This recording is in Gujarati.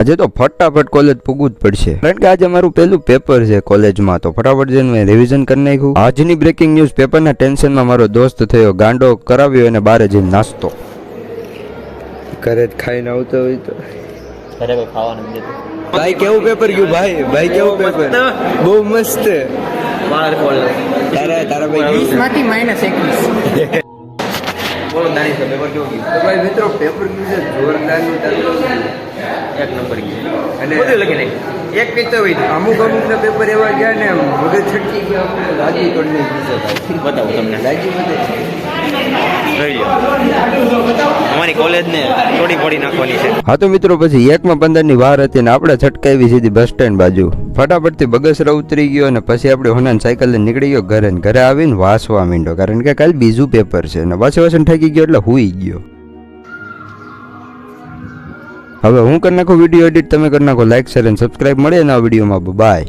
આજે તો ફટાફટ કોલેજ પૂગવું જ પડશે, કારણ કે આજે મારું પહેલું પેપર છે કોલેજમાં, તો ફટાફટ જઈને મેં રિવિઝન કરી નાખ્યું. આજની બ્રેકિંગ ન્યૂઝ પેપરના ટેન્શનમાં મારો દોસ્ત થયો ગાંડો, કરાવ્યો અને બારે જઈને નાસ્તો. ઘરે જ ખાઈને આવતો હોય તો ઘરે કોઈ ખાવાનું નથી દેતું. ભાઈ કેવું પેપર ગયું? ભાઈ કેવું પેપર? બહુ મસ્ત. તારા ભાઈ 20 માંથી -21. બોલો દાની તો પેપર કેવું ગયું? તો ભાઈ મિત્રો પેપર ગયું છે જોરદારનું. એક નંબર ગયું અને બધું લખી નાખ્યું. એક પેજ તો હોય અમુક ના પેપર એવા ગયા ને મગજ છટકી ગયા, લાગી કરી નાખ્યું છે ભાઈ. બતાવું તમને. લાગી બધે. જોઈ લો અમારી કોલેજને તોડી ફોડી નાખવાની છે. હા તો મિત્રો પછી 1:15 ની વાર હતી ને આપણે છટકાવી સીધી બસ સ્ટેન્ડ બાજુ. ફટાફટથી બગસરા ઉતરી ગયો અને પછી આપણે હોનાન સાયકલ લઈને નીકળી ગયો ઘરે. ઘરે આવીને વાંચવા માંડ્યો, કારણ કે કાલે બીજું પેપર છે ને વાંચન થાકી ગયો એટલે હુઈ ગયો. હવે હું કરી નાખું વિડીયો એડિટ, તમે કરી નાખો લાઈક, શેર અને સબસ્ક્રાઇબ. મળે ને આ વિડીયોમાં. બાય.